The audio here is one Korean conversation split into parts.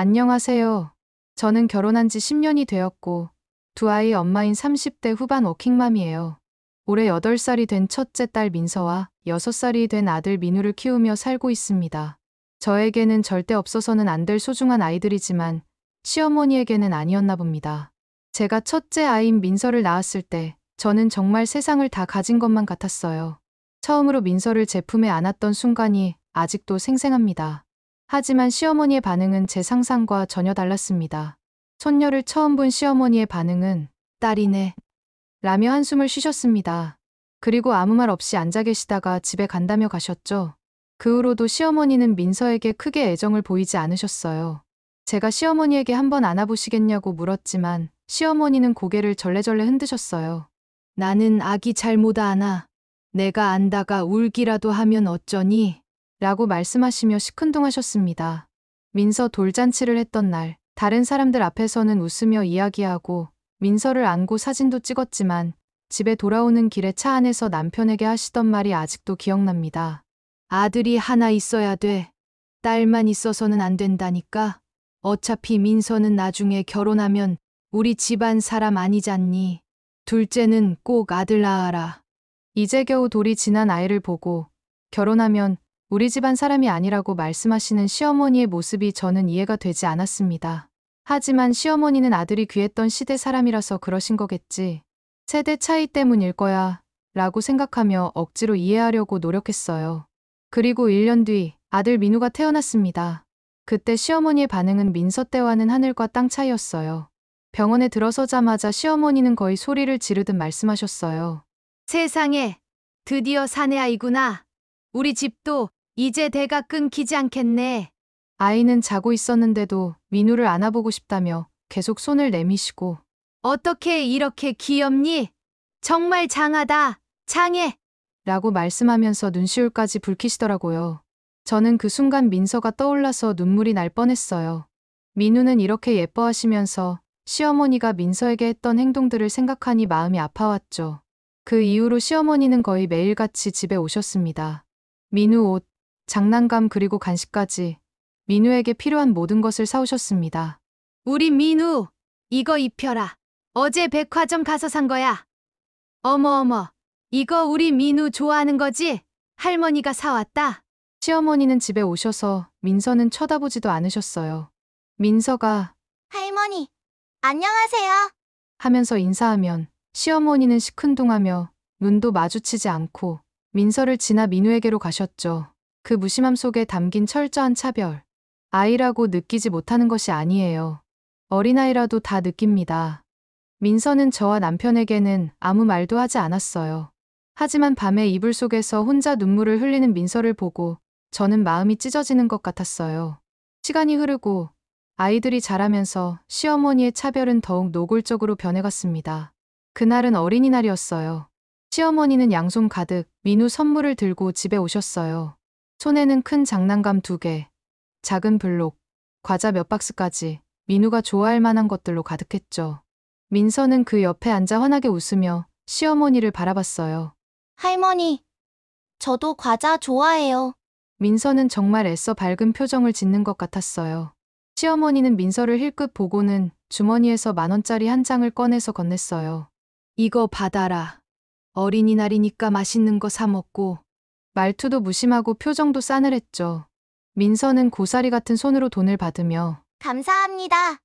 안녕하세요. 저는 결혼한 지 10년이 되었고, 두 아이 엄마인 30대 후반 워킹맘이에요. 올해 8살이 된 첫째 딸 민서와 6살이 된 아들 민우를 키우며 살고 있습니다. 저에게는 절대 없어서는 안 될 소중한 아이들이지만, 시어머니에게는 아니었나 봅니다. 제가 첫째 아이인 민서를 낳았을 때, 저는 정말 세상을 다 가진 것만 같았어요. 처음으로 민서를 제 품에 안았던 순간이 아직도 생생합니다. 하지만 시어머니의 반응은 제 상상과 전혀 달랐습니다. 손녀를 처음 본 시어머니의 반응은 딸이네 라며 한숨을 쉬셨습니다. 그리고 아무 말 없이 앉아 계시다가 집에 간다며 가셨죠. 그 후로도 시어머니는 민서에게 크게 애정을 보이지 않으셨어요. 제가 시어머니에게 한번 안아보시겠냐고 물었지만 시어머니는 고개를 절레절레 흔드셨어요. 나는 아기 잘 못 안아. 내가 안다가 울기라도 하면 어쩌니? 라고 말씀하시며 시큰둥하셨습니다. 민서 돌잔치를 했던 날, 다른 사람들 앞에서는 웃으며 이야기하고 민서를 안고 사진도 찍었지만 집에 돌아오는 길에 차 안에서 남편에게 하시던 말이 아직도 기억납니다. 아들이 하나 있어야 돼. 딸만 있어서는 안 된다니까. 어차피 민서는 나중에 결혼하면 우리 집안 사람 아니잖니. 둘째는 꼭 아들 낳아라. 이제 겨우 돌이 지난 아이를 보고 결혼하면 우리 집안 사람이 아니라고 말씀하시는 시어머니의 모습이 저는 이해가 되지 않았습니다. 하지만 시어머니는 아들이 귀했던 시대 사람이라서 그러신 거겠지. 세대 차이 때문일 거야 라고 생각하며 억지로 이해하려고 노력했어요. 그리고 1년 뒤 아들 민우가 태어났습니다. 그때 시어머니의 반응은 민서 때와는 하늘과 땅 차이였어요. 병원에 들어서자마자 시어머니는 거의 소리를 지르듯 말씀하셨어요. 세상에, 드디어 사내 아이구나. 우리 집도 이제 대가 끊기지 않겠네. 아이는 자고 있었는데도 민우를 안아보고 싶다며 계속 손을 내미시고 어떻게 이렇게 귀엽니? 정말 장하다. 장해. 라고 말씀하면서 눈시울까지 붉히시더라고요. 저는 그 순간 민서가 떠올라서 눈물이 날 뻔했어요. 민우는 이렇게 예뻐하시면서 시어머니가 민서에게 했던 행동들을 생각하니 마음이 아파왔죠. 그 이후로 시어머니는 거의 매일같이 집에 오셨습니다. 민우 옷, 장난감 그리고 간식까지 민우에게 필요한 모든 것을 사오셨습니다. 우리 민우, 이거 입혀라. 어제 백화점 가서 산 거야. 어머, 이거 우리 민우 좋아하는 거지? 할머니가 사왔다. 시어머니는 집에 오셔서 민서는 쳐다보지도 않으셨어요. 민서가 할머니, 안녕하세요. 하면서 인사하면 시어머니는 시큰둥하며 눈도 마주치지 않고 민서를 지나 민우에게로 가셨죠. 그 무심함 속에 담긴 철저한 차별. 아이라고 느끼지 못하는 것이 아니에요. 어린아이라도 다 느낍니다. 민서는 저와 남편에게는 아무 말도 하지 않았어요. 하지만 밤에 이불 속에서 혼자 눈물을 흘리는 민서를 보고 저는 마음이 찢어지는 것 같았어요. 시간이 흐르고 아이들이 자라면서 시어머니의 차별은 더욱 노골적으로 변해갔습니다. 그날은 어린이날이었어요. 시어머니는 양손 가득 민우 선물을 들고 집에 오셨어요. 손에는 큰 장난감 2개, 작은 블록, 과자 몇 박스까지 민우가 좋아할 만한 것들로 가득했죠. 민서는 그 옆에 앉아 환하게 웃으며 시어머니를 바라봤어요. 할머니, 저도 과자 좋아해요. 민서는 정말 애써 밝은 표정을 짓는 것 같았어요. 시어머니는 민서를 힐끗 보고는 주머니에서 10,000원짜리 한 장을 꺼내서 건넸어요. 이거 받아라. 어린이날이니까 맛있는 거 사 먹고. 말투도 무심하고 표정도 싸늘했죠. 민서는 고사리 같은 손으로 돈을 받으며 감사합니다.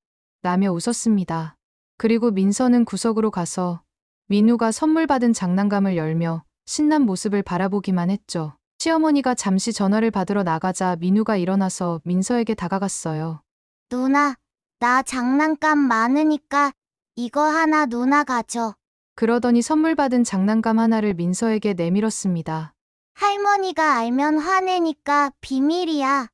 라며 웃었습니다. 그리고 민서는 구석으로 가서 민우가 선물 받은 장난감을 열며 신난 모습을 바라보기만 했죠. 시어머니가 잠시 전화를 받으러 나가자 민우가 일어나서 민서에게 다가갔어요. 누나, 나 장난감 많으니까 이거 하나 누나 가져. 그러더니 선물 받은 장난감 하나를 민서에게 내밀었습니다. 할머니가 알면 화내니까 비밀이야.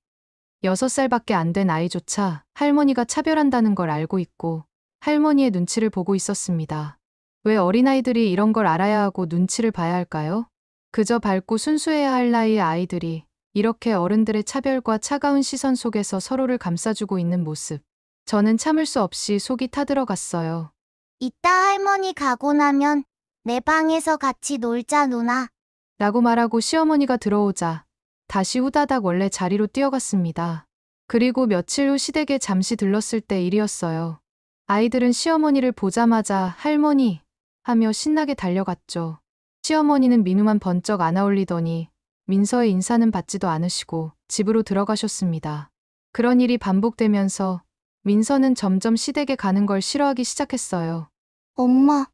6살밖에 안 된 아이조차 할머니가 차별한다는 걸 알고 있고 할머니의 눈치를 보고 있었습니다. 왜 어린아이들이 이런 걸 알아야 하고 눈치를 봐야 할까요? 그저 밝고 순수해야 할 나이의 아이들이 이렇게 어른들의 차별과 차가운 시선 속에서 서로를 감싸주고 있는 모습. 저는 참을 수 없이 속이 타들어갔어요. 이따 할머니 가고 나면 내 방에서 같이 놀자 누나. 라고 말하고 시어머니가 들어오자 다시 후다닥 원래 자리로 뛰어갔습니다. 그리고 며칠 후 시댁에 잠시 들렀을 때 일이었어요. 아이들은 시어머니를 보자마자 할머니 하며 신나게 달려갔죠. 시어머니는 민우만 번쩍 안아올리더니 민서의 인사는 받지도 않으시고 집으로 들어가셨습니다. 그런 일이 반복되면서 민서는 점점 시댁에 가는 걸 싫어하기 시작했어요. 엄마,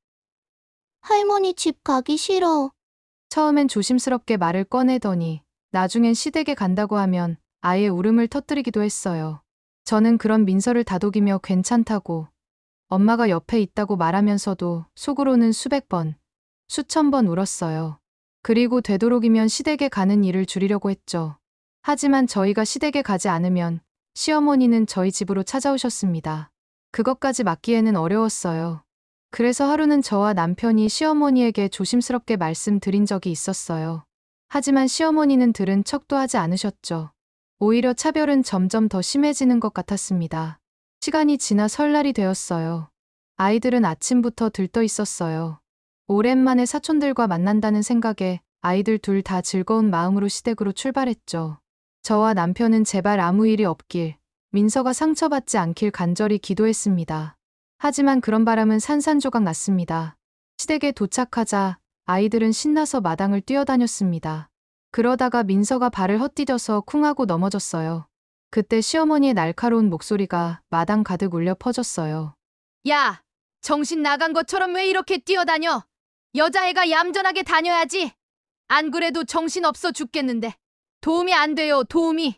할머니 집 가기 싫어. 처음엔 조심스럽게 말을 꺼내더니 나중엔 시댁에 간다고 하면 아예 울음을 터뜨리기도 했어요. 저는 그런 민서를 다독이며 괜찮다고 엄마가 옆에 있다고 말하면서도 속으로는 수백 번, 수천 번 울었어요. 그리고 되도록이면 시댁에 가는 일을 줄이려고 했죠. 하지만 저희가 시댁에 가지 않으면 시어머니는 저희 집으로 찾아오셨습니다. 그것까지 막기에는 어려웠어요. 그래서 하루는 저와 남편이 시어머니에게 조심스럽게 말씀드린 적이 있었어요. 하지만 시어머니는 들은 척도 하지 않으셨죠. 오히려 차별은 점점 더 심해지는 것 같았습니다. 시간이 지나 설날이 되었어요. 아이들은 아침부터 들떠 있었어요. 오랜만에 사촌들과 만난다는 생각에 아이들 둘 다 즐거운 마음으로 시댁으로 출발했죠. 저와 남편은 제발 아무 일이 없길, 민서가 상처받지 않길 간절히 기도했습니다. 하지만 그런 바람은 산산조각 났습니다. 시댁에 도착하자 아이들은 신나서 마당을 뛰어다녔습니다. 그러다가 민서가 발을 헛디뎌서 쿵하고 넘어졌어요. 그때 시어머니의 날카로운 목소리가 마당 가득 울려 퍼졌어요. 야, 정신 나간 것처럼 왜 이렇게 뛰어다녀? 여자애가 얌전하게 다녀야지. 안 그래도 정신 없어 죽겠는데. 도움이 안 돼요, 도움이.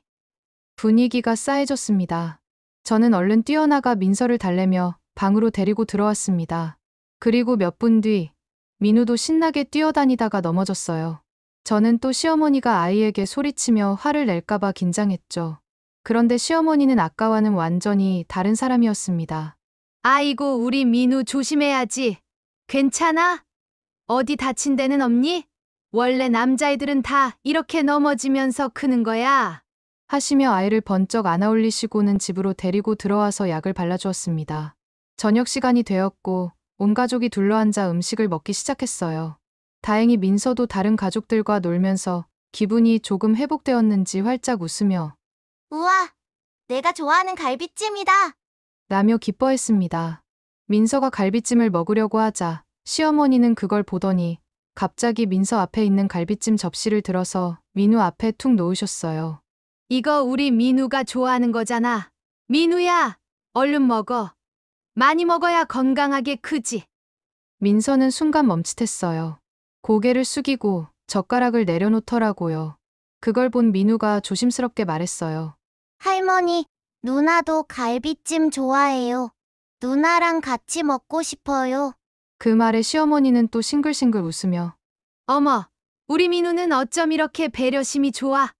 분위기가 싸해졌습니다. 저는 얼른 뛰어나가 민서를 달래며 방으로 데리고 들어왔습니다. 그리고 몇 분 뒤 민우도 신나게 뛰어다니다가 넘어졌어요. 저는 또 시어머니가 아이에게 소리치며 화를 낼까봐 긴장했죠. 그런데 시어머니는 아까와는 완전히 다른 사람이었습니다. 아이고, 우리 민우 조심해야지. 괜찮아? 어디 다친 데는 없니? 원래 남자애들은 다 이렇게 넘어지면서 크는 거야. 하시며 아이를 번쩍 안아올리시고는 집으로 데리고 들어와서 약을 발라주었습니다. 저녁 시간이 되었고 온 가족이 둘러앉아 음식을 먹기 시작했어요. 다행히 민서도 다른 가족들과 놀면서 기분이 조금 회복되었는지 활짝 웃으며 우와, 내가 좋아하는 갈비찜이다. 라며 기뻐했습니다. 민서가 갈비찜을 먹으려고 하자 시어머니는 그걸 보더니 갑자기 민서 앞에 있는 갈비찜 접시를 들어서 민우 앞에 툭 놓으셨어요. 이거 우리 민우가 좋아하는 거잖아. 민우야, 얼른 먹어. 많이 먹어야 건강하게 크지. 민서는 순간 멈칫했어요. 고개를 숙이고 젓가락을 내려놓더라고요. 그걸 본 민우가 조심스럽게 말했어요. 할머니, 누나도 갈비찜 좋아해요. 누나랑 같이 먹고 싶어요. 그 말에 시어머니는 또 싱글싱글 웃으며 어머, 우리 민우는 어쩜 이렇게 배려심이 좋아?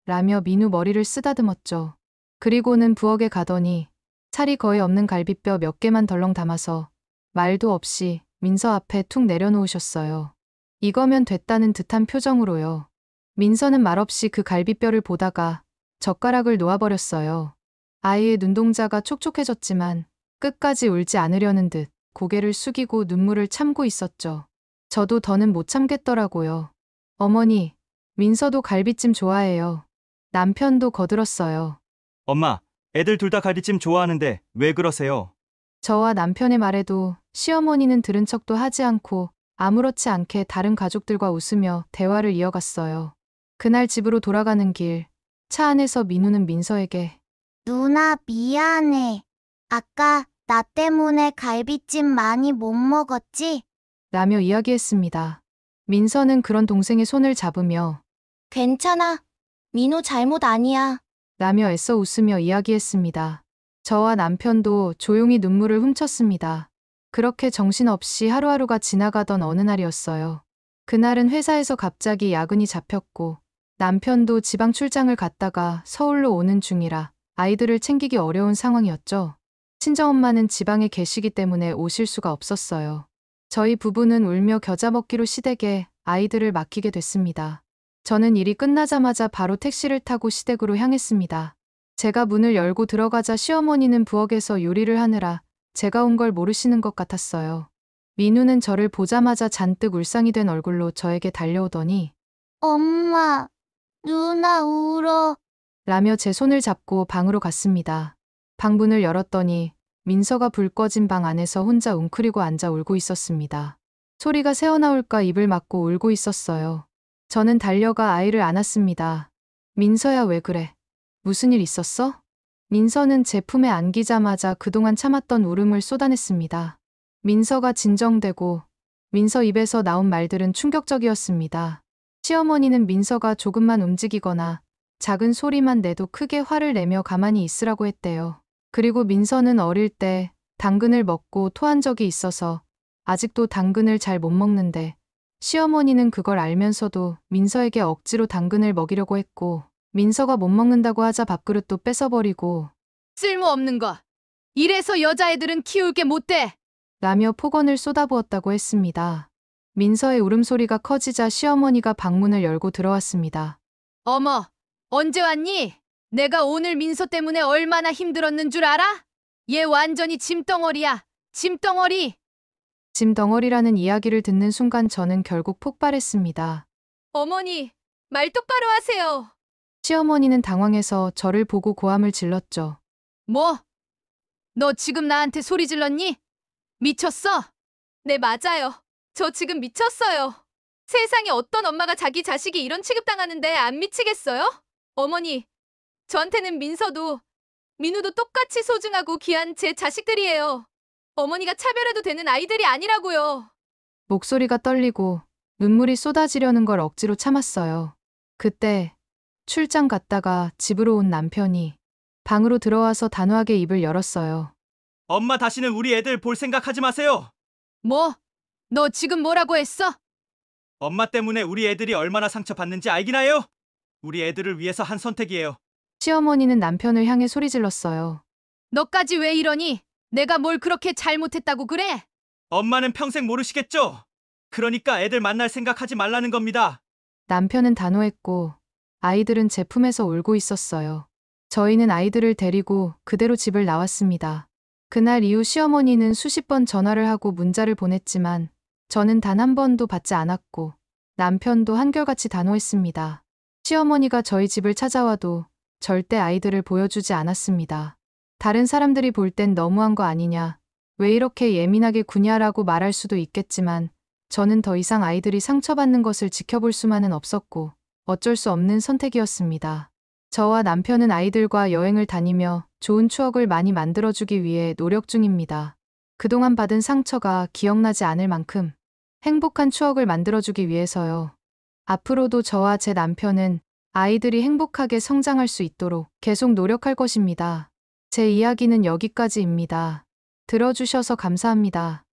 라며 민우 머리를 쓰다듬었죠. 그리고는 부엌에 가더니 살이 거의 없는 갈비뼈 몇 개만 덜렁 담아서 말도 없이 민서 앞에 툭 내려놓으셨어요. 이거면 됐다는 듯한 표정으로요. 민서는 말없이 그 갈비뼈를 보다가 젓가락을 놓아버렸어요. 아이의 눈동자가 촉촉해졌지만 끝까지 울지 않으려는 듯 고개를 숙이고 눈물을 참고 있었죠. 저도 더는 못 참겠더라고요. 어머니, 민서도 갈비찜 좋아해요. 남편도 거들었어요. 엄마, 애들 둘 다 갈비찜 좋아하는데 왜 그러세요? 저와 남편의 말에도 시어머니는 들은 척도 하지 않고 아무렇지 않게 다른 가족들과 웃으며 대화를 이어갔어요. 그날 집으로 돌아가는 길, 차 안에서 민우는 민서에게 누나, 미안해. 아까 나 때문에 갈비찜 많이 못 먹었지? 라며 이야기했습니다. 민서는 그런 동생의 손을 잡으며 괜찮아. 민우 잘못 아니야. 라며 애써 웃으며 이야기했습니다. 저와 남편도 조용히 눈물을 훔쳤습니다. 그렇게 정신없이 하루하루가 지나가던 어느 날이었어요. 그날은 회사에서 갑자기 야근이 잡혔고 남편도 지방 출장을 갔다가 서울로 오는 중이라 아이들을 챙기기 어려운 상황이었죠. 친정엄마는 지방에 계시기 때문에 오실 수가 없었어요. 저희 부부는 울며 겨자 먹기로 시댁에 아이들을 맡기게 됐습니다. 저는 일이 끝나자마자 바로 택시를 타고 시댁으로 향했습니다. 제가 문을 열고 들어가자 시어머니는 부엌에서 요리를 하느라 제가 온 걸 모르시는 것 같았어요. 민우는 저를 보자마자 잔뜩 울상이 된 얼굴로 저에게 달려오더니 엄마, 누나 울어. 라며 제 손을 잡고 방으로 갔습니다. 방문을 열었더니 민서가 불 꺼진 방 안에서 혼자 웅크리고 앉아 울고 있었습니다. 소리가 새어나올까 입을 막고 울고 있었어요. 저는 달려가 아이를 안았습니다. 민서야, 왜 그래? 무슨 일 있었어? 민서는 제 품에 안기자마자 그동안 참았던 울음을 쏟아냈습니다. 민서가 진정되고 민서 입에서 나온 말들은 충격적이었습니다. 시어머니는 민서가 조금만 움직이거나 작은 소리만 내도 크게 화를 내며 가만히 있으라고 했대요. 그리고 민서는 어릴 때 당근을 먹고 토한 적이 있어서 아직도 당근을 잘 못 먹는데 시어머니는 그걸 알면서도 민서에게 억지로 당근을 먹이려고 했고 민서가 못 먹는다고 하자 밥그릇도 뺏어버리고 쓸모없는 거. 이래서 여자애들은 키울 게 못 돼. 라며 폭언을 쏟아부었다고 했습니다. 민서의 울음소리가 커지자 시어머니가 방문을 열고 들어왔습니다. 어머, 언제 왔니? 내가 오늘 민서 때문에 얼마나 힘들었는 줄 알아? 얘 완전히 짐덩어리야. 짐덩어리. 짐 덩어리라는 이야기를 듣는 순간 저는 결국 폭발했습니다. 어머니, 말 똑바로 하세요. 시어머니는 당황해서 저를 보고 고함을 질렀죠. 뭐? 너 지금 나한테 소리 질렀니? 미쳤어? 네, 맞아요. 저 지금 미쳤어요. 세상에 어떤 엄마가 자기 자식이 이런 취급당하는데 안 미치겠어요? 어머니, 저한테는 민서도, 민우도 똑같이 소중하고 귀한 제 자식들이에요. 어머니가 차별해도 되는 아이들이 아니라고요. 목소리가 떨리고 눈물이 쏟아지려는 걸 억지로 참았어요. 그때 출장 갔다가 집으로 온 남편이 방으로 들어와서 단호하게 입을 열었어요. 엄마 다시는 우리 애들 볼 생각하지 마세요. 뭐? 너 지금 뭐라고 했어? 엄마 때문에 우리 애들이 얼마나 상처받는지 알긴 해요. 우리 애들을 위해서 한 선택이에요. 시어머니는 남편을 향해 소리 질렀어요. 너까지 왜 이러니? 내가 뭘 그렇게 잘못했다고 그래? 엄마는 평생 모르시겠죠? 그러니까 애들 만날 생각하지 말라는 겁니다. 남편은 단호했고 아이들은 제 품에서 울고 있었어요. 저희는 아이들을 데리고 그대로 집을 나왔습니다. 그날 이후 시어머니는 수십 번 전화를 하고 문자를 보냈지만 저는 단 한 번도 받지 않았고 남편도 한결같이 단호했습니다. 시어머니가 저희 집을 찾아와도 절대 아이들을 보여주지 않았습니다. 다른 사람들이 볼 땐 너무한 거 아니냐, 왜 이렇게 예민하게 구냐라고 말할 수도 있겠지만 저는 더 이상 아이들이 상처받는 것을 지켜볼 수만은 없었고 어쩔 수 없는 선택이었습니다. 저와 남편은 아이들과 여행을 다니며 좋은 추억을 많이 만들어주기 위해 노력 중입니다. 그동안 받은 상처가 기억나지 않을 만큼 행복한 추억을 만들어주기 위해서요. 앞으로도 저와 제 남편은 아이들이 행복하게 성장할 수 있도록 계속 노력할 것입니다. 제 이야기는 여기까지입니다. 들어주셔서 감사합니다.